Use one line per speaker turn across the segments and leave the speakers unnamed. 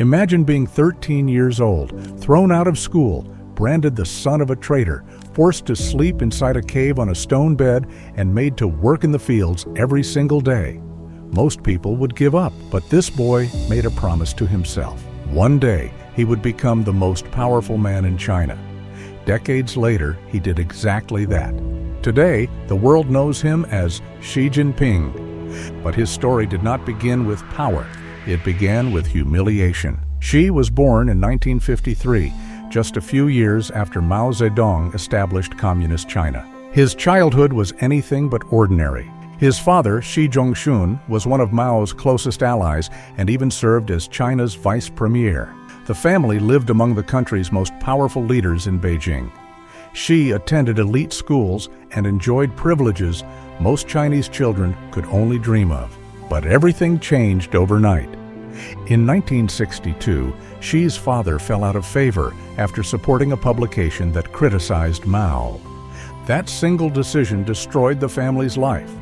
Imagine being 13 years old, thrown out of school, branded the son of a traitor, forced to sleep inside a cave on a stone bed, and made to work in the fields every single day. Most people would give up, but this boy made a promise to himself. One day, he would become the most powerful man in China. Decades later, he did exactly that. Today, the world knows him as Xi Jinping. But his story did not begin with power. It began with humiliation. Xi was born in 1953, just a few years after Mao Zedong established Communist China. His childhood was anything but ordinary. His father, Xi Jinping, was one of Mao's closest allies and even served as China's vice premier. The family lived among the country's most powerful leaders in Beijing. Xi attended elite schools and enjoyed privileges most Chinese children could only dream of. But everything changed overnight. In 1962, Xi's father fell out of favor after supporting a publication that criticized Mao. That single decision destroyed the family's life.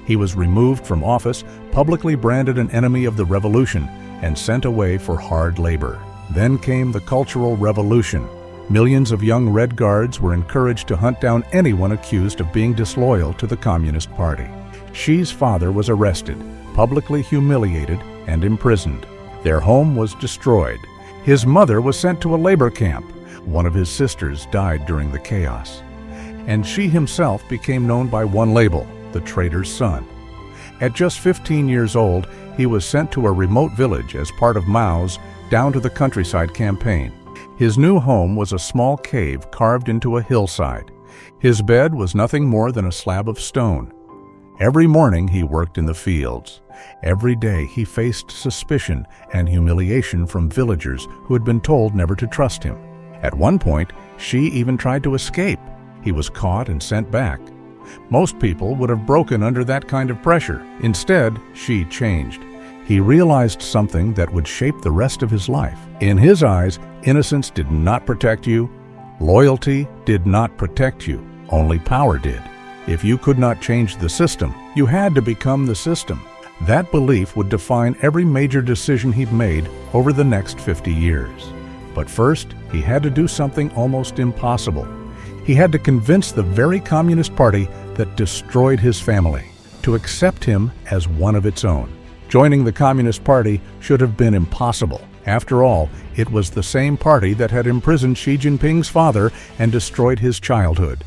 He was removed from office, publicly branded an enemy of the revolution, and sent away for hard labor. Then came the Cultural Revolution. Millions of young Red Guards were encouraged to hunt down anyone accused of being disloyal to the Communist Party. Xi's father was arrested, publicly humiliated, and imprisoned. Their home was destroyed. His mother was sent to a labor camp. One of his sisters died during the chaos. And Xi himself became known by one label: the Traitor Son. At just 15 years old, he was sent to a remote village as part of Mao's Down to the Countryside campaign. His new home was a small cave carved into a hillside. His bed was nothing more than a slab of stone. Every morning he worked in the fields. Every day he faced suspicion and humiliation from villagers who had been told never to trust him. At one point, Xi even tried to escape. He was caught and sent back. Most people would have broken under that kind of pressure. Instead, Xi changed. He realized something that would shape the rest of his life. In his eyes, innocence did not protect you. Loyalty did not protect you. Only power did. If you could not change the system, you had to become the system. That belief would define every major decision he'd made over the next 50 years. But first, he had to do something almost impossible. He had to convince the very Communist Party that destroyed his family to accept him as one of its own. Joining the Communist Party should have been impossible. After all, it was the same party that had imprisoned Xi Jinping's father and destroyed his childhood.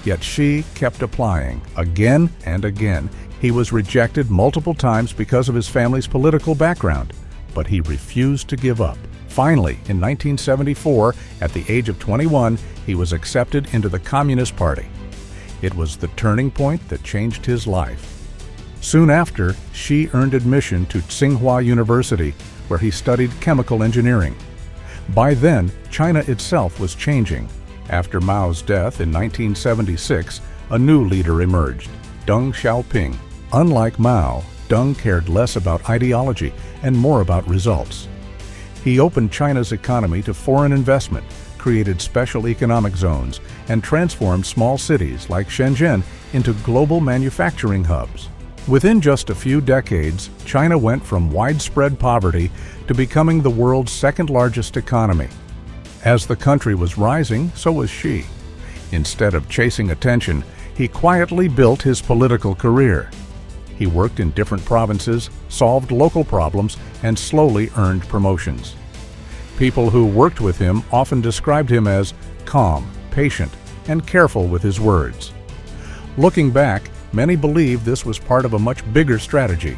Yet Xi kept applying. Again and again, he was rejected multiple times because of his family's political background, but he refused to give up. Finally, in 1974, at the age of 21, he was accepted into the Communist Party. It was the turning point that changed his life. Soon after, Xi earned admission to Tsinghua University, where he studied chemical engineering. By then, China itself was changing. After Mao's death in 1976, a new leader emerged, Deng Xiaoping. Unlike Mao, Deng cared less about ideology and more about results. He opened China's economy to foreign investment, created special economic zones, and transformed small cities like Shenzhen into global manufacturing hubs. Within just a few decades, China went from widespread poverty to becoming the world's second-largest economy. As the country was rising, so was Xi. Instead of chasing attention, he quietly built his political career. He worked in different provinces, solved local problems, and slowly earned promotions. People who worked with him often described him as calm, patient, and careful with his words. Looking back, many believe this was part of a much bigger strategy.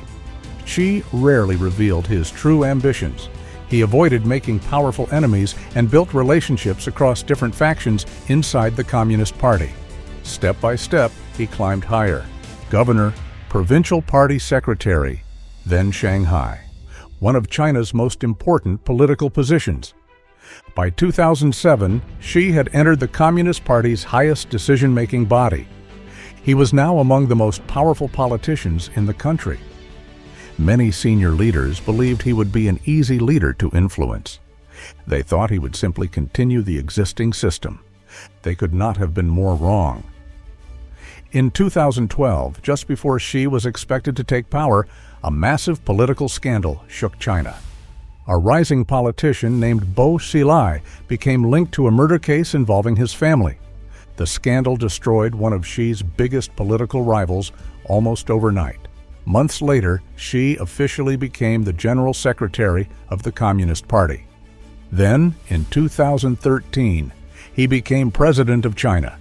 Xi rarely revealed his true ambitions. He avoided making powerful enemies and built relationships across different factions inside the Communist Party. Step by step, he climbed higher. Governor, provincial party secretary, then Shanghai, one of China's most important political positions. By 2007, Xi had entered the Communist Party's highest decision-making body. He was now among the most powerful politicians in the country. Many senior leaders believed he would be an easy leader to influence. They thought he would simply continue the existing system. They could not have been more wrong. In 2012, just before Xi was expected to take power, a massive political scandal shook China. A rising politician named Bo Xilai became linked to a murder case involving his family. The scandal destroyed one of Xi's biggest political rivals almost overnight. Months later, Xi officially became the General Secretary of the Communist Party. Then, in 2013, he became President of China.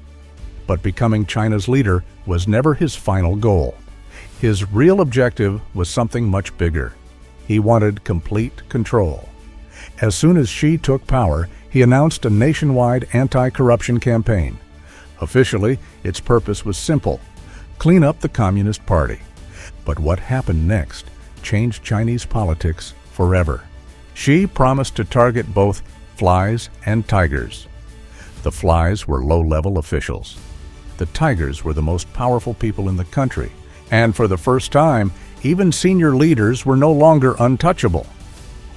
But becoming China's leader was never his final goal. His real objective was something much bigger. He wanted complete control. As soon as Xi took power, he announced a nationwide anti-corruption campaign. Officially, its purpose was simple: clean up the Communist Party. But what happened next changed Chinese politics forever. Xi promised to target both flies and tigers. The flies were low-level officials. The tigers were the most powerful people in the country, and for the first time, even senior leaders were no longer untouchable.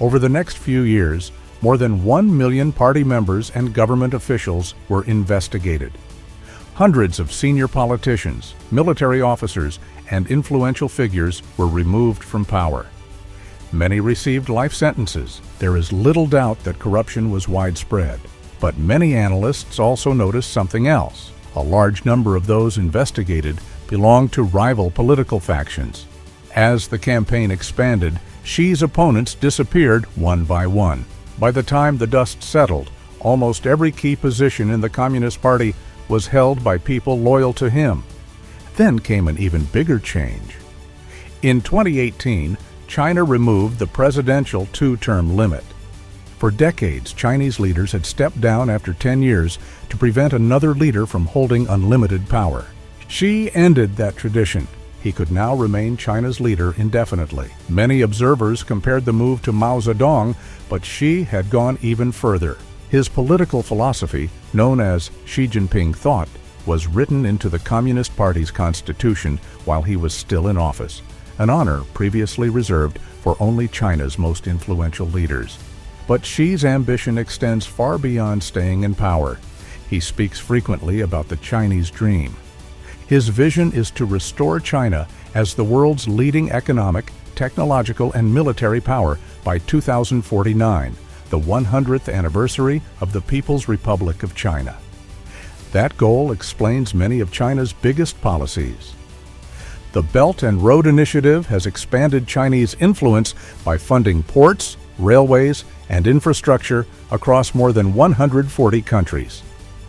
Over the next few years, more than 1 million party members and government officials were investigated. Hundreds of senior politicians, military officers, and influential figures were removed from power. Many received life sentences. There is little doubt that corruption was widespread. But many analysts also noticed something else. A large number of those investigated belonged to rival political factions. As the campaign expanded, Xi's opponents disappeared one by one. By the time the dust settled, almost every key position in the Communist Party was held by people loyal to him. Then came an even bigger change. In 2018, China removed the presidential two-term limit. For decades, Chinese leaders had stepped down after 10 years to prevent another leader from holding unlimited power. Xi ended that tradition. He could now remain China's leader indefinitely. Many observers compared the move to Mao Zedong, but Xi had gone even further. His political philosophy, known as Xi Jinping thought, was written into the Communist Party's constitution while he was still in office, an honor previously reserved for only China's most influential leaders. But Xi's ambition extends far beyond staying in power. He speaks frequently about the Chinese dream. His vision is to restore China as the world's leading economic, technological, and military power by 2049, the 100th anniversary of the People's Republic of China. That goal explains many of China's biggest policies. The Belt and Road Initiative has expanded Chinese influence by funding ports, railways, and infrastructure across more than 140 countries.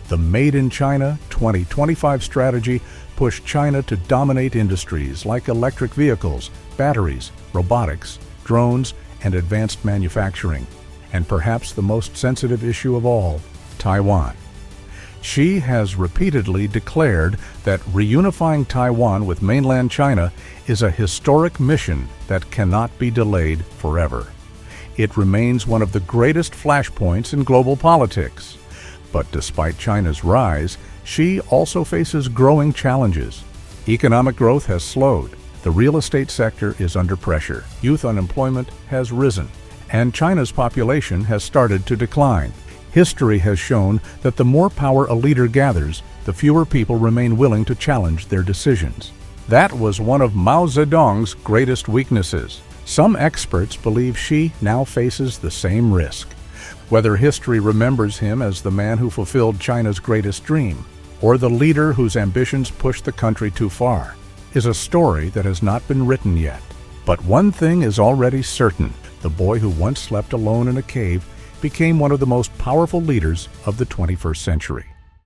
The Made in China 2025 strategy pushed China to dominate industries like electric vehicles, batteries, robotics, drones, and advanced manufacturing. And perhaps the most sensitive issue of all, Taiwan. Xi has repeatedly declared that reunifying Taiwan with mainland China is a historic mission that cannot be delayed forever. It remains one of the greatest flashpoints in global politics. But despite China's rise, Xi also faces growing challenges. Economic growth has slowed, the real estate sector is under pressure, youth unemployment has risen, and China's population has started to decline. History has shown that the more power a leader gathers, the fewer people remain willing to challenge their decisions. That was one of Mao Zedong's greatest weaknesses. Some experts believe Xi now faces the same risk. Whether history remembers him as the man who fulfilled China's greatest dream, or the leader whose ambitions pushed the country too far, is a story that has not been written yet. But one thing is already certain: the boy who once slept alone in a cave became one of the most powerful leaders of the 21st century.